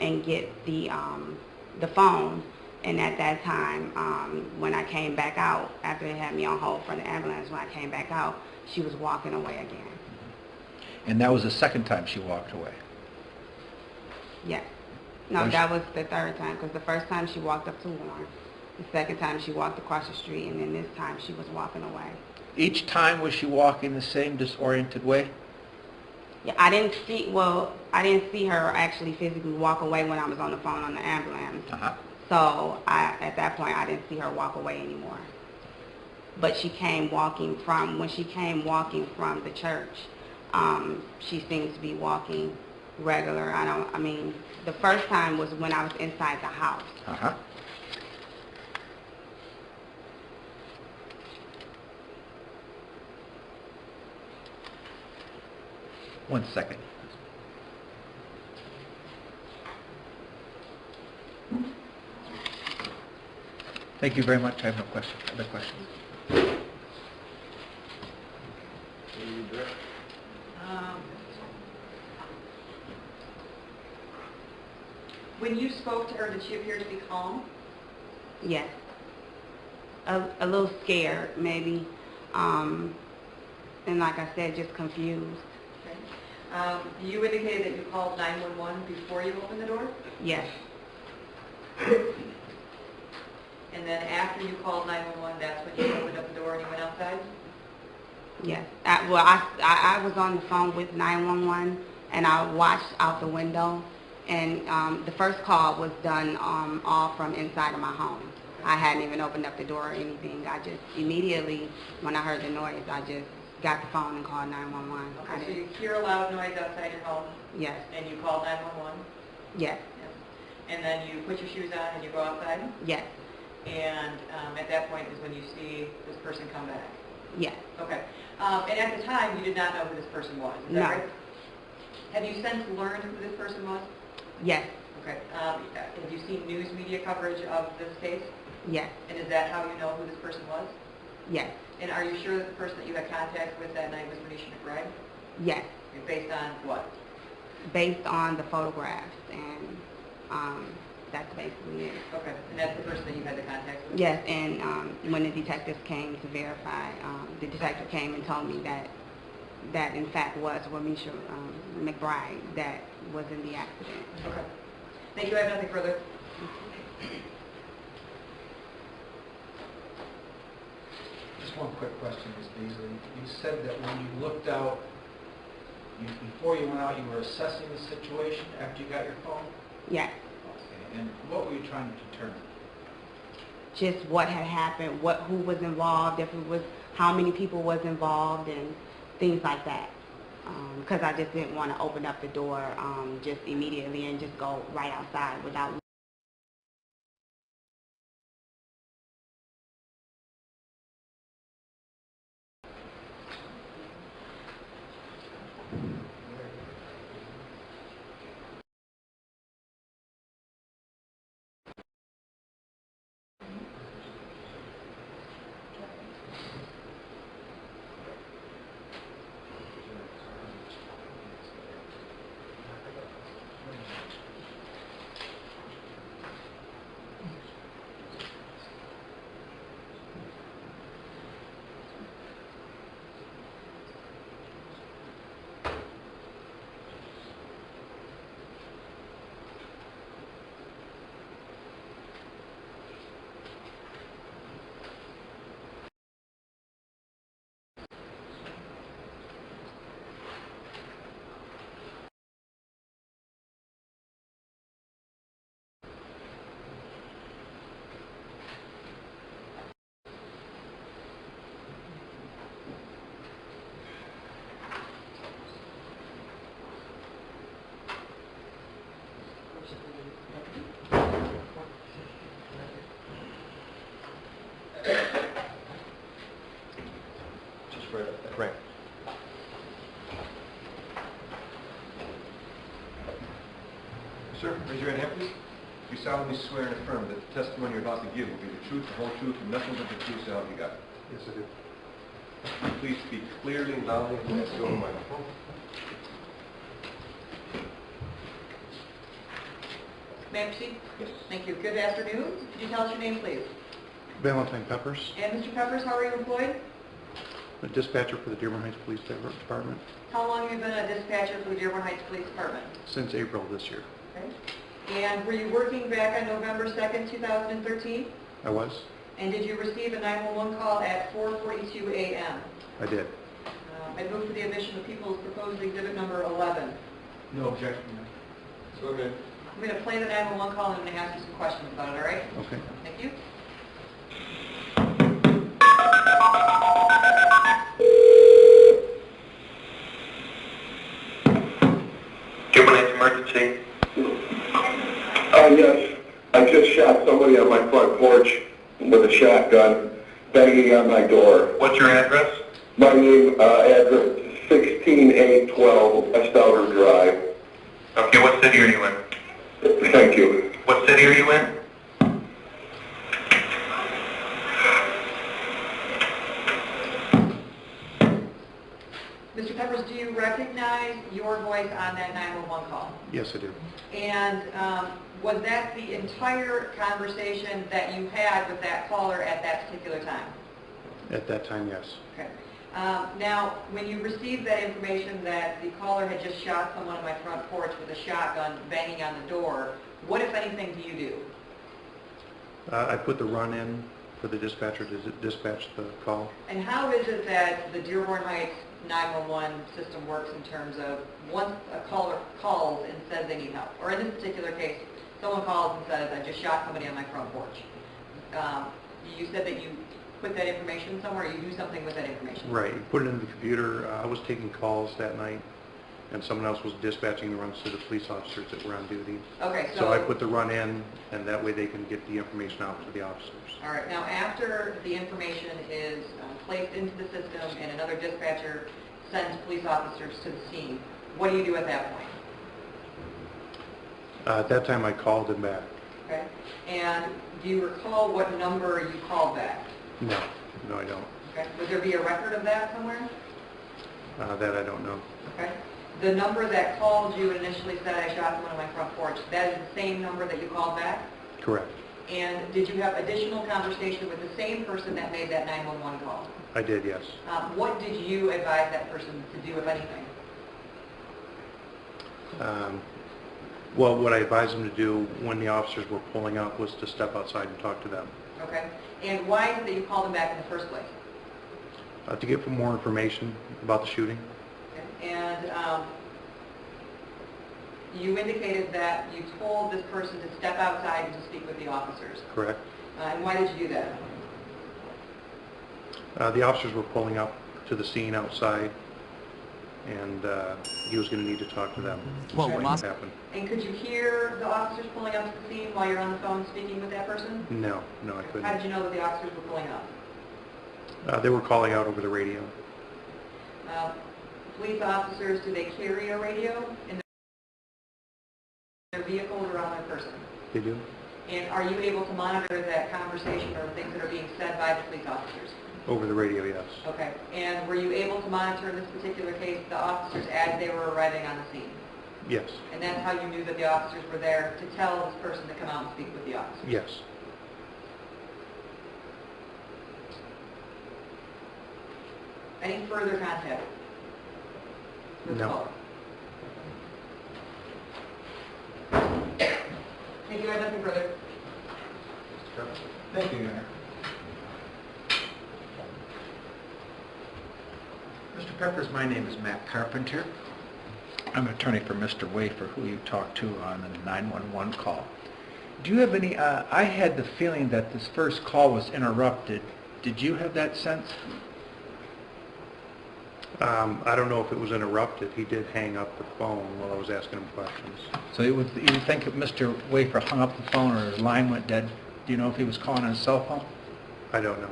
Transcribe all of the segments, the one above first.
and get the phone. And at that time, when I came back out, after they had me on hold for the ambulance, when I came back out, she was walking away again. And that was the second time she walked away? Yes. No, that was the third time, because the first time she walked up to Warren. The second time she walked across the street, and then this time she was walking away. Each time was she walking the same disoriented way? Yeah, I didn't see her actually physically walk away when I was on the phone on the ambulance. So at that point, I didn't see her walk away anymore. But when she came walking from the church, she seems to be walking regular. The first time was when I was inside the house. 1 second. Thank you very much. I have no questions. Other questions? When you spoke to her, did she appear to be calm? Yes. A little scared, maybe. And like I said, just confused. Okay. You indicated that you called 911 before you opened the door? Yes. And then after you called 911, that's when you opened up the door and you went outside? Yes. I was on the phone with 911, and I watched out the window, and the first call was done all from inside of my home. I hadn't even opened up the door or anything. I just immediately, when I heard the noise, I just got the phone and called 911. Okay, so you hear a loud noise outside your home? Yes. And you called 911? Yes. And then you put your shoes on and you go outside? Yes. And at that point is when you see this person come back? Yes. Okay. And at the time, you did not know who this person was, is that right? Have you since learned who this person was? Yes. Okay. Have you seen news media coverage of this case? Yes. And is that how you know who this person was? Yes. And are you sure that the person that you had contact with that night was Renisha McBride? Yes. Based on what? Based on the photographs, and that's basically it. Okay, and that's the person that you had the contact with? Yes, and when the detectives came to verify, the detective came and told me that in fact was Renisha McBride that was in the accident. Okay. Thank you. I have nothing further. Just one quick question, Ms. Beasley. You said that when you looked out, before you went out, you were assessing the situation after you got your phone? Yes. Okay. And what were you trying to determine? Just what had happened, who was involved, how many people was involved, and things like that. Because I just didn't want to open up the door just immediately and just go right outside without. Just right up there. Right. Sir, raise your right hand, please. You solemnly swear and affirm that the testimony you're about to give will be the truth, the whole truth, and nothing but the truth, so help you God. Yes, I do. Please speak clearly and loudly and let's go to the microphone. May I proceed? Yes. Thank you. Good afternoon. Could you tell us your name, please? Valentine Peppers, And Mr. Peppers, how are you employed? a dispatcher for the Dearborn Heights Police Department How long have you been a dispatcher for the Dearborn Heights Police Department? since April this year. Okay. And were you working back on November 2nd, 2013? I was? And did you receive a 911 call at 4:42 a.m.? I did. I move for the admission of People's Proposed Exhibit Number 11. No objection, ma'am. So good. I'm going to play the 911 call and I'm going to ask you some questions about it, all right? Okay. Thank you. Dearborn Heights Emergency. Yes. I just shot somebody on my front porch with a shotgun, banging on my door. What's your address? My name, address 16812 West Outer Drive. Okay, what city are you in? Thank you. What city are you in? Mr. Peppers, do you recognize your voice on that 911 call? Yes, I do. And was that the entire conversation that you had with that caller at that particular time? At that time, yes. Okay. Now, when you received that information that the caller had just shot someone on my front porch with a shotgun banging on the door, what, if anything, do you do? I put the run in for the dispatcher to dispatch the call. And how is it that the Dearborn Heights 911 system works in terms of once a caller calls and says they need help, or in this particular case, someone calls and says, I just shot somebody on my front porch. You said that you put that information somewhere, or you do something with that information? Right. You put it in the computer. I was taking calls that night, and someone else was dispatching the runs to the police officers that were on duty. Okay, So I put the run in, and that way they can get the information out to the officers. All right, now after the information is placed into the system and another dispatcher sends police officers to the scene, what do you do at that point? At that time, I called him back. Okay, and do you recall what number you called back? No, I don't. Okay, would there be a record of that somewhere? That I don't know. Okay, the number that called you and initially said I shot someone on my front porch, that is the same number that you called back? Correct. And did you have additional conversation with the same person that made that 911 call? I did, yes. What did you advise that person to do, if anything? Well, what I advised them to do when the officers were pulling up was to step outside and talk to them. Okay, and why is it that you called them back in the first place? To get more information about the shooting. Okay. And you indicated that you told this person to step outside and to speak with the officers. Correct. And why did you do that? The officers were pulling up to the scene outside, and he was going to need to talk to them. What happened? And could you hear the officers pulling up to the scene while you're on the phone speaking with that person? No, I How couldn't. did you know that the officers were pulling up? They were calling out over the radio. Police officers, do they carry a radio in their vehicles or on their person? They do? And are you able to monitor that conversation or things that are being said by the police officers? Over the radio, yes. Okay. And were you able to monitor in this particular case the officers as they were arriving on the scene? Yes. And that's how you knew that the officers were there to tell this person to come out and speak with the officers? Yes. Any further contact with the No. caller? Thank you. I have nothing further. Thank you, Your Honor. Mr. Peppers, my name is Matt Carpenter. I'm an attorney for Mr. Wafer, who you talked to on the 911 call. Do you have any, I had the feeling that this first call was interrupted. Did you have that sense? I don't know if it was interrupted. He did hang up the phone while I was asking him questions. So you think if Mr. Wafer hung up the phone or his line went dead, do you know if he was calling on his cell phone? I don't know.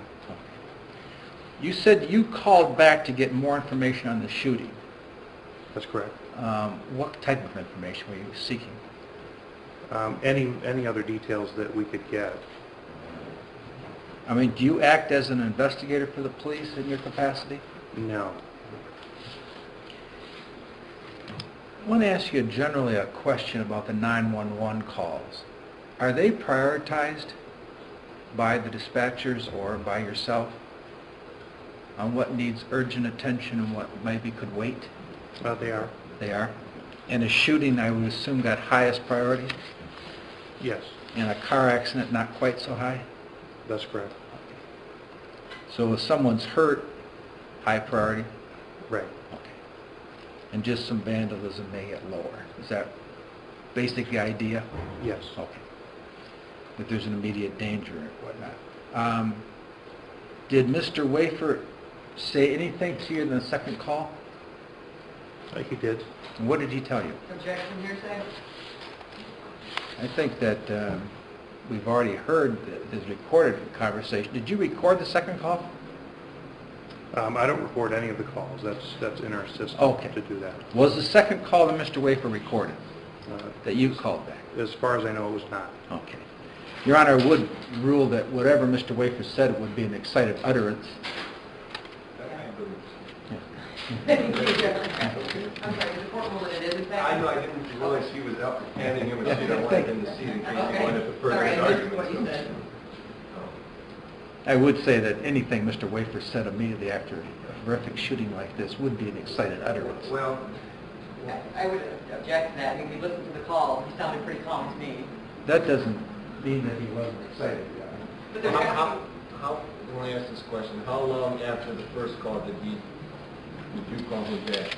You said you called back to get more information on the shooting. That's correct. What type of information were you seeking? Any other details that we could get. I mean, do you act as an investigator for the police in your capacity? No. want to ask you generally a question about the 911 calls. Are they prioritized by the dispatchers or by yourself on what needs urgent attention and what maybe could wait? They are. They are. And a shooting, I would assume, got highest priority? Yes, And a car accident, not quite so high? that's correct. So if someone's hurt, high priority? Right. Okay. And just some vandalism may get lower. Is that basic the idea? Yes. Okay. If there's an immediate danger and whatnot. Did Mr. Wafer say anything to you in the second call? He did. And what did he tell you? Objection, hearsay? I think that we've already heard his recorded conversation. Did you record the second call? I don't record any of the calls. That's in our system Okay. to do that. Was the second call to Mr. Wafer recorded that you called back? As far as I know, it was not. Okay. Your Honor, I would rule that whatever Mr. Wafer said would be an excited utterance. I'm sorry, the court ruled that it is in fact? I know, I didn't realize he was out handing him a seat. I wanted him to see it in case he Okay. wanted to further Sorry, his I missed argument. what you said. I would say that anything Mr. Wafer said immediately after a horrific shooting like this would be an excited utterance. Well, I would object to that. I mean, we listened to the call, he sounded pretty calm to me. That doesn't mean that he wasn't excited, Your Honor. But there's I want to ask this question. How long after the first call did you call him back?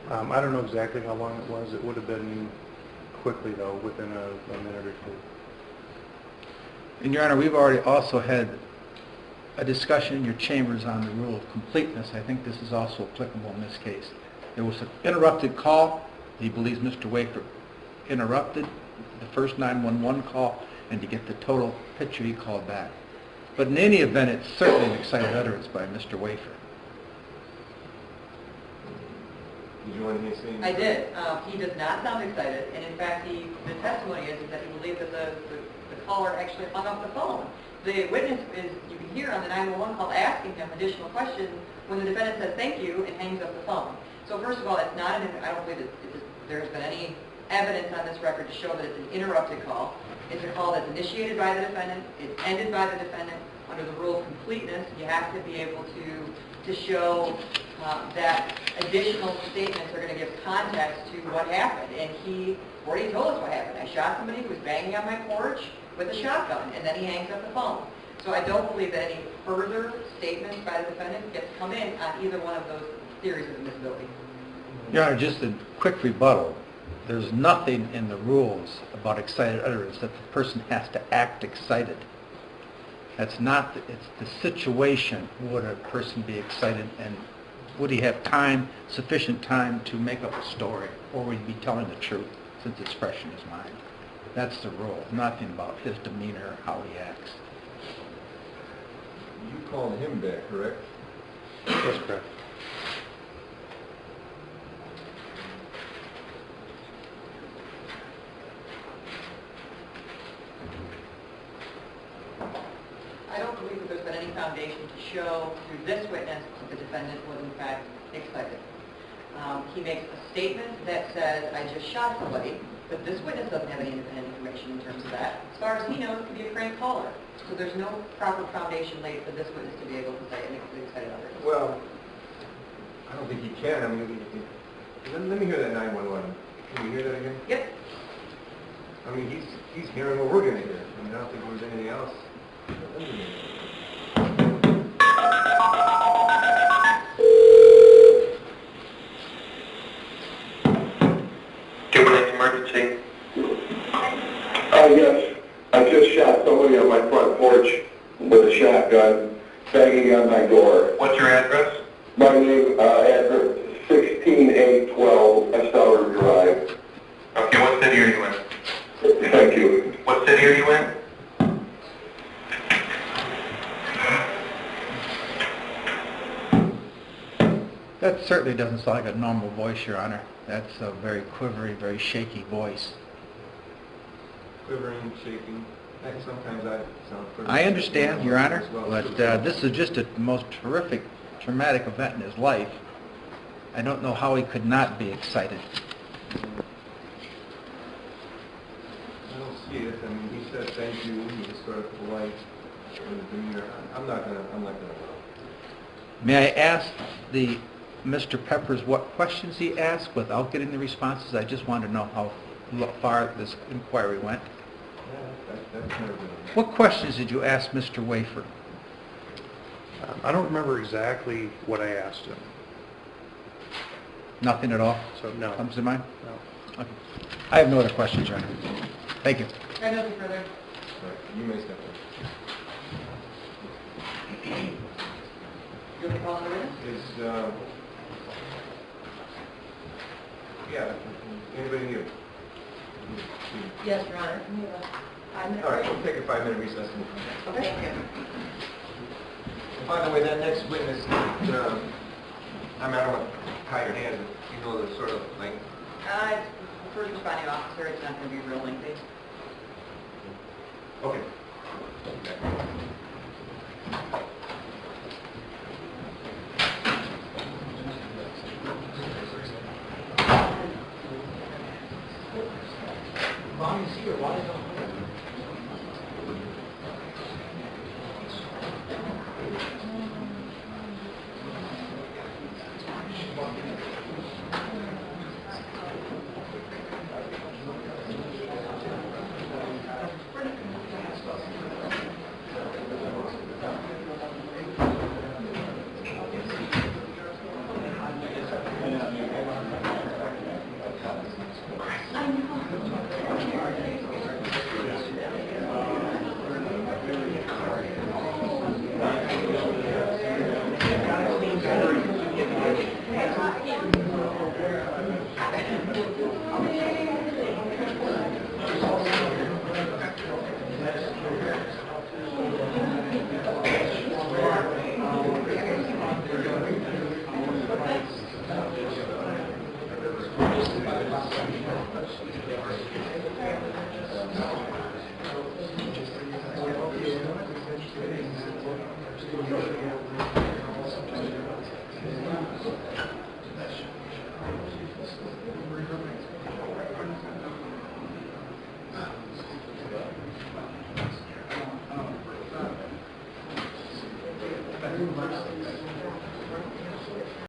I don't know exactly how long it was. It would have been quickly, though, within a minute or two. And Your Honor, we've already also had a discussion in your chambers on the rule of completeness. I think this is also applicable in this case. There was an interrupted call. He believes Mr. Wafer interrupted the first 911 call, and to get the total picture, he called back. But in any event, it's certainly an excited utterance by Mr. Wafer. Did you want to say anything? I did. He does not sound excited, and in fact, the testimony is that he believed that the caller actually hung up the phone. The witness is, you can hear on the 911 call asking him additional questions when the defendant says thank you and hangs up the phone. So first of all, it's not, I don't believe that there's been any evidence on this record to show that it's an interrupted call. It's a call that's initiated by the defendant, it's ended by the defendant. Under the rule of completeness, you have to be able to show that additional statements are going to give context to what happened. And he already told us what happened. I shot somebody who was banging on my porch with a shotgun, and then he hangs up the phone. So I don't believe that any further statements by the defendant get to come in on either one of those theories of admissibility. Your Honor, just a quick rebuttal. There's nothing in the rules about excited utterance that the person has to act excited. That's not, it's the situation. Would a person be excited, and would he have time, sufficient time to make up a story, or would he be telling the truth since it's fresh in his mind? That's the rule. Nothing about his demeanor or how he acts. You called him back, correct? That's correct. I don't believe that there's been any foundation to show through this witness that the defendant was in fact excited. He makes a statement that says, I just shot somebody, but this witness doesn't have any independent information in terms of that. As far as he knows, it could be a crank caller. So there's no proper foundation laid for this witness to be able to say an excited utterance. Well, I don't think he can. I mean, let me hear that 911. Can you hear that again? Yep. I mean, he's hearing what we're going to hear. I mean, I don't think there was anything else. Let me hear it. Emergency. Yes. I just shot somebody on my front porch with a shotgun, banging on my door. What's your address? My name, address 16812 Estauer Drive. Okay, what city are you in? Thank you. What city are you in? That certainly doesn't sound like a normal voice, Your Honor. That's a very quivery, very shaky voice. Quivering, shaking. Heck, sometimes I sound quivering. I understand, Your Honor, As well. but this is just a most terrific, traumatic event in his life. I don't know how he could not be excited. I don't see it. I mean, he said thank you, he was sort of polite in the demeanor. I'm not gonna. May I ask Mr. Peppers what questions he asked without getting the responses? I just want to know how far this inquiry went. That's never been. What questions did you ask Mr. Wafer? I don't remember exactly what I asked him, Nothing at all? so no. Comes to mind? No. Okay. I have no other questions, Your Honor. Thank you. I have nothing further. All right, you may step in. You want me to call on the witness? Is, yeah, anybody new? Yes, Your Honor. Can we have a 5-minute All right, break? we'll take a 5-minute recess and we'll come back. Okay, thank you. And by the way, that next witness, I mean, I don't want to tie your hands, but you know, the sort of like, First responding officer, it's not going to be real lengthy. okay. Mommy's here, why is Thank you.